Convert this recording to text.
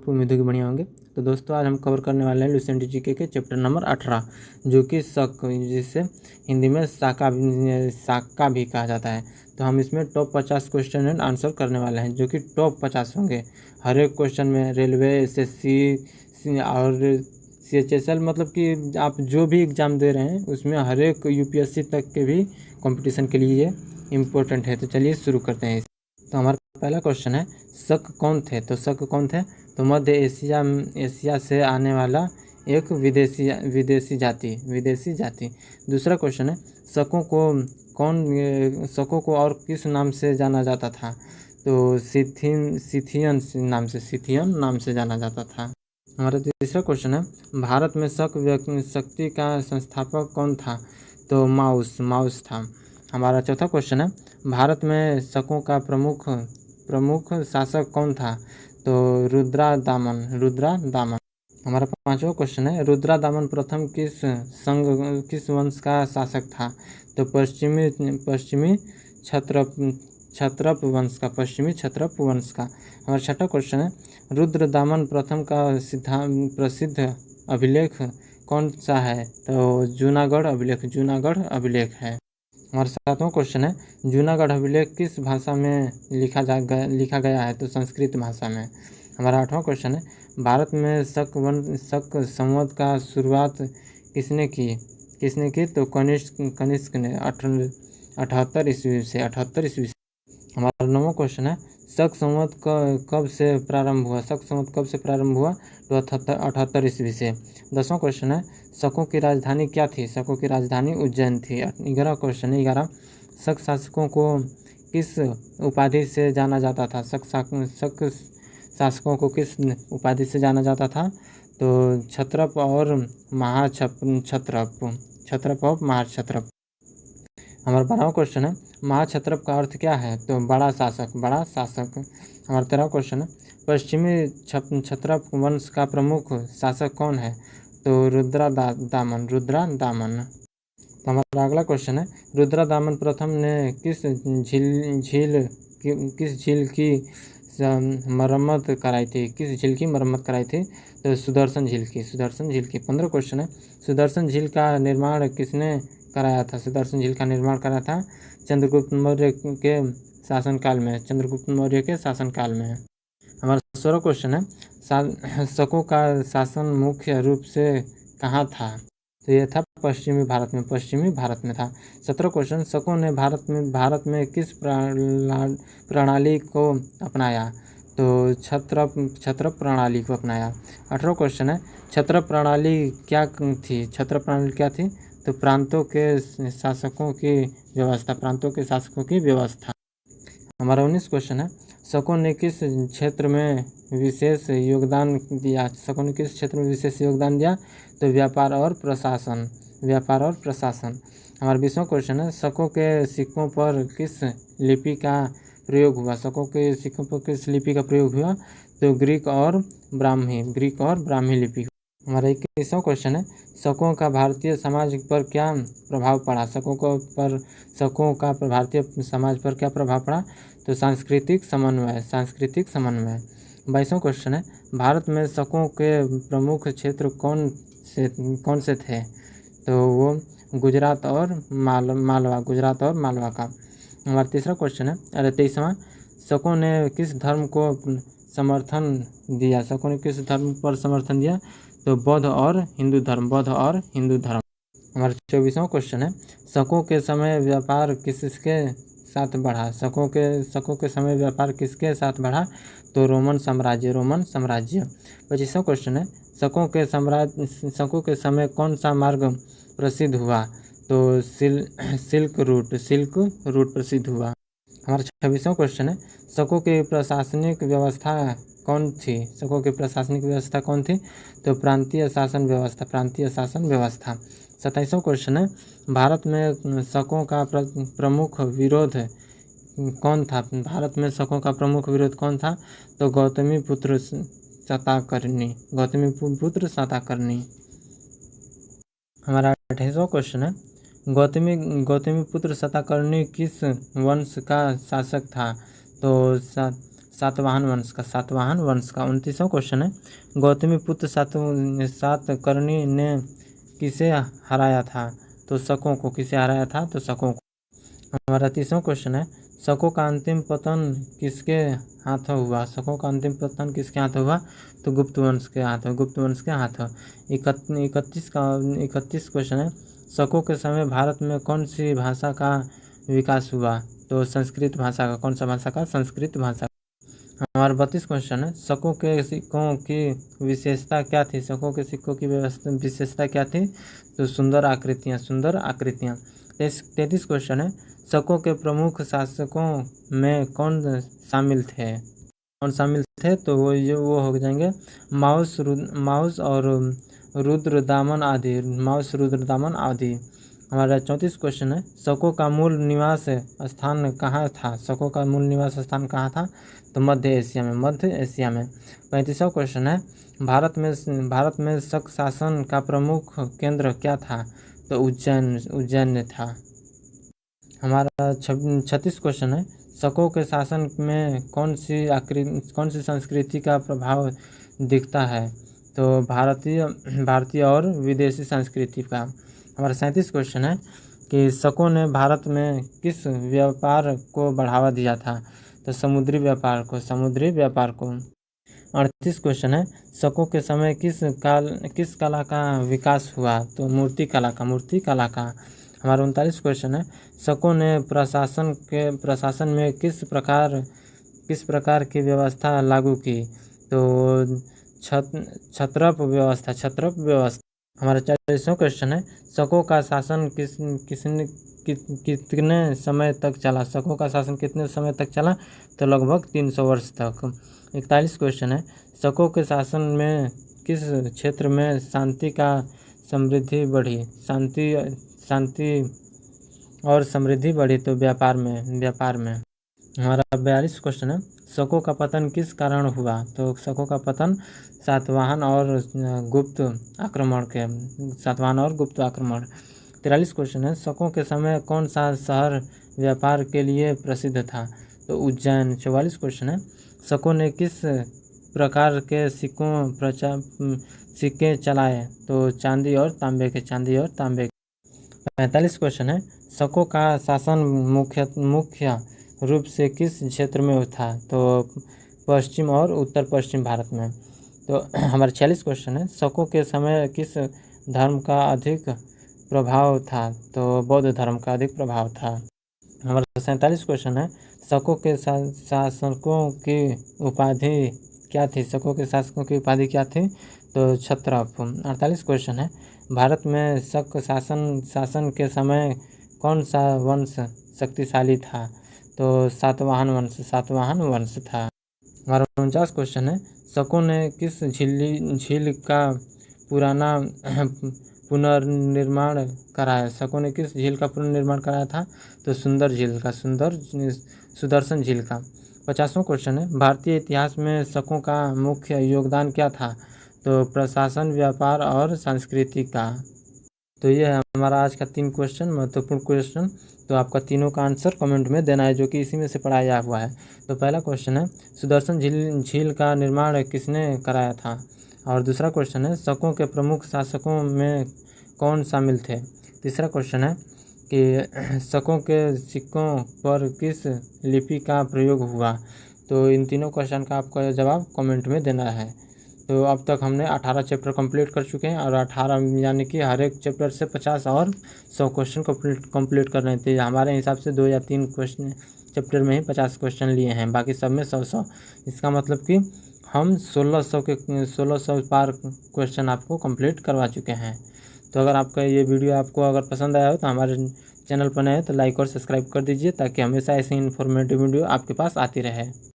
उम्मीद है कि बढ़िया होंगे। तो दोस्तों आज हम कवर करने वाले हैं लुसेंट जीके के चैप्टर नंबर 18 जो कि शक, जिसे हिंदी में साका भी कहा जाता है। तो हम इसमें टॉप 50 क्वेश्चन एंड आंसर करने वाले हैं जो कि टॉप 50 होंगे। हर एक क्वेश्चन में रेलवे, एसएससी और सीएचएसएल, मतलब कि आप जो भी एग्ज़ाम दे रहे हैं उसमें हर एक यूपीएससी तक के भी कंपटीशन के लिए ये इम्पोर्टेंट है। तो चलिए शुरू करते हैं। तो हमारा पहला क्वेश्चन है, शक कौन थे? तो शक कौन थे? तो मध्य एशिया से आने वाला एक विदेशी जाति। दूसरा क्वेश्चन है, शकों को और किस नाम से जाना जाता था? तो सिथियन नाम से जाना जाता था। हमारा तीसरा क्वेश्चन है, भारत में शक्ति का संस्थापक कौन था? तो माउस था। हमारा चौथा क्वेश्चन है, भारत में शकों का प्रमुख शासक कौन था? तो रुद्रादामन। हमारा पांचवा क्वेश्चन है, रुद्रादामन प्रथम किस वंश का शासक था? तो पश्चिमी क्षत्रप वंश का। हमारा छठा क्वेश्चन है, रुद्रदामन प्रथम का प्रसिद्ध अभिलेख कौन सा है? तो जूनागढ़ अभिलेख है। हमारा सातवां क्वेश्चन है, जूनागढ़ अभिलेख किस भाषा में लिखा गया है? तो संस्कृत भाषा में। हमारा आठवां क्वेश्चन है, भारत में शक संवत का शुरुआत किसने की? तो कनिष्क ने 78 ईस्वी से। हमारा नौवां क्वेश्चन है, शक संवत कब से प्रारंभ हुआ? तो 78 ईस्वी से। 10वां क्वेश्चन है, शकों की राजधानी क्या थी? शकों की राजधानी उज्जैन थी। 11वां क्वेश्चन है, 11 शक शासकों को किस उपाधि से जाना जाता था? शक शासकों को किस उपाधि से जाना जाता था? तो क्षत्रप और महाक्षत्रप। हमारा 12वां क्वेश्चन है, महाक्षत्रप का अर्थ क्या है? तो बड़ा शासक। हमारा 13वां क्वेश्चन है, पश्चिमी क्षत्रप वंश का प्रमुख शासक कौन है? तो रुद्रादामन। तो हमारा अगला क्वेश्चन है, रुद्रादामन प्रथम ने किस झील की मरम्मत कराई थी? तो सुदर्शन झील की। 15 क्वेश्चन है, सुदर्शन झील का निर्माण किसने कराया था? सुदर्शन झील का निर्माण कराया था चंद्रगुप्त मौर्य के शासनकाल में। हमारा 16 क्वेश्चन है, शकों का शासन मुख्य रूप से कहाँ था? तो यह था पश्चिमी भारत में था। 17 क्वेश्चन, शकों ने भारत में किस प्रणाली को अपनाया? तो क्षत्रप प्रणाली को अपनाया। 18वां क्वेश्चन है, क्षत्रप प्रणाली क्या थी? तो प्रांतों के शासकों की व्यवस्था। हमारा 19 क्वेश्चन है, शकों ने किस क्षेत्र में विशेष योगदान दिया? तो व्यापार और प्रशासन। हमारा 20वां क्वेश्चन है, शकों के सिक्कों पर किस लिपि का प्रयोग हुआ? तो ग्रीक और ब्राह्मी लिपि। हमारा 21वां क्वेश्चन है, शकों का भारतीय समाज पर क्या प्रभाव पड़ा? शकों का भारतीय समाज पर क्या प्रभाव पड़ा? तो सांस्कृतिक समन्वय। 22वां क्वेश्चन है, भारत में शकों के प्रमुख क्षेत्र कौन से थे? तो वो गुजरात और मालवा का। हमारा 23वां शकों ने किस धर्म पर समर्थन दिया? तो बौद्ध और हिंदू धर्म। हमारा 24वां क्वेश्चन है, शकों के समय व्यापार किसके साथ बढ़ा? शकों के समय व्यापार किसके साथ बढ़ा? तो रोमन साम्राज्य। 25वां क्वेश्चन है, शकों के समय कौन सा मार्ग प्रसिद्ध हुआ? तो सिल्क रूट प्रसिद्ध हुआ। हमारा 26वां क्वेश्चन है, शकों की प्रशासनिक व्यवस्था कौन थी? तो प्रांतीय शासन व्यवस्था। 27वां क्वेश्चन है, भारत में शकों का प्रमुख विरोध कौन था? तो गौतमीपुत्र शातकर्णी। हमारा 28वां क्वेश्चन है, गौतमीपुत्र शातकर्णी किस वंश का शासक था? तो सातवाहन वंश का, सातवाहन वंश का। 29वां क्वेश्चन है, गौतमी पुत्र सातकर्णी ने किसे हराया था? तो शकों को। किसे हराया था? तो शकों को। हमारा 30वां क्वेश्चन है, शकों का अंतिम पतन किसके हाथों हुआ? शकों का अंतिम पतन किसके हाथों हुआ? तो गुप्त वंश के हाथों, गुप्त वंश के हाथों। 31 क्वेश्चन है, शकों के समय भारत में कौन सी भाषा का विकास हुआ? तो संस्कृत भाषा का। कौन सा भाषा का? संस्कृत भाषा। हमारा 32 क्वेश्चन है, शकों के सिक्कों की विशेषता क्या थी? शकों के सिक्कों की विशेषता क्या थी? तो सुंदर आकृतियाँ, सुंदर आकृतियाँ। 33 क्वेश्चन है, शकों के प्रमुख शासकों में कौन शामिल थे? कौन शामिल थे? तो वो हो जाएंगे माउस और रुद्रदामन आदि, माउस रुद्रदामन आदि। हमारा 34 क्वेश्चन है, शकों का मूल निवास स्थान कहाँ था? शकों का मूल निवास स्थान कहाँ था? तो मध्य एशिया में, मध्य एशिया में। 35वां क्वेश्चन है, भारत में शक शासन का प्रमुख केंद्र क्या था? तो उज्जैन था। हमारा 36 क्वेश्चन है, शकों के शासन में कौन सी संस्कृति का प्रभाव दिखता है? तो भारतीय और विदेशी संस्कृति का। हमारा 37 क्वेश्चन है कि शकों ने भारत में किस व्यापार को बढ़ावा दिया था? तो समुद्री व्यापार को, समुद्री व्यापार को। 38 क्वेश्चन है, शकों के समय किस कला का विकास हुआ? तो मूर्ति कला का, मूर्ति कला का। हमारा 39 क्वेश्चन है, शकों ने प्रशासन में किस प्रकार की व्यवस्था लागू की? तो छत्रप व्यवस्था, छत्रप व्यवस्था। हमारा 40वां क्वेश्चन है, शकों का शासन कितने समय तक चला? शकों का शासन कितने समय तक चला? तो लगभग 300 वर्ष तक। 41 क्वेश्चन है, शकों के शासन में किस क्षेत्र में शांति का समृद्धि बढ़ी? शांति और समृद्धि बढ़ी? तो व्यापार में। हमारा 42 क्वेश्चन है, शकों का पतन किस कारण हुआ? तो शकों का पतन सातवाहन और गुप्त आक्रमण के, सातवाहन और गुप्त आक्रमण। 43 क्वेश्चन है, शकों के समय कौन सा शहर व्यापार के लिए प्रसिद्ध था? तो उज्जैन। 44 क्वेश्चन है, शकों ने किस प्रकार के सिक्के चलाए? तो चांदी और तांबे के, चांदी और तांबे के। 45 क्वेश्चन है, शकों का शासन मुख्य रूप से किस क्षेत्र में था? तो पश्चिम और उत्तर पश्चिम भारत में। तो हमारा 46 क्वेश्चन है, शकों के समय किस धर्म का अधिक प्रभाव था? तो बौद्ध धर्म का अधिक प्रभाव था। हमारा 47 क्वेश्चन है, शकों के शासकों की उपाधि क्या थी? शकों के शासकों की उपाधि क्या थी? तो क्षत्रप। 48 क्वेश्चन है, भारत में शक शासन के समय कौन सा वंश शक्तिशाली था? तो सातवाहन वंश था। हमारा 49 क्वेश्चन है, शकों ने किस झील का पुनर्निर्माण कराया? शकों ने किस झील का पुनर्निर्माण कराया था? तो सुदर्शन झील का। 50वां क्वेश्चन है, भारतीय इतिहास में शकों का मुख्य योगदान क्या था? तो प्रशासन, व्यापार और संस्कृति का। तो ये है हमारा आज का 3 क्वेश्चन, महत्वपूर्ण क्वेश्चन। तो आपका तीनों का आंसर कमेंट में देना है, जो कि इसी में से पढ़ाया हुआ है। तो पहला क्वेश्चन है, सुदर्शन झील का निर्माण किसने कराया था? और दूसरा क्वेश्चन है, शकों के प्रमुख शासकों में कौन शामिल थे? तीसरा क्वेश्चन है कि शकों के सिक्कों पर किस लिपि का प्रयोग हुआ? तो इन तीनों क्वेश्चन का आपका जवाब कमेंट में देना है। तो अब तक हमने 18 चैप्टर कंप्लीट कर चुके हैं, और 18 यानी कि हर एक चैप्टर से 50 और 100 क्वेश्चन कंप्लीट करने थे। हमारे हिसाब से 2 या 3 क्वेश्चन चैप्टर में ही 50 क्वेश्चन लिए हैं, बाकी सब में 100। इसका मतलब कि हम 1600 पार क्वेश्चन आपको कंप्लीट करवा चुके हैं। तो अगर आपका ये वीडियो अगर पसंद आया हो तो हमारे चैनल पर नए हैं तो लाइक और सब्सक्राइब कर दीजिए, ताकि हमेशा ऐसी इन्फॉर्मेटिव वीडियो आपके पास आती रहे।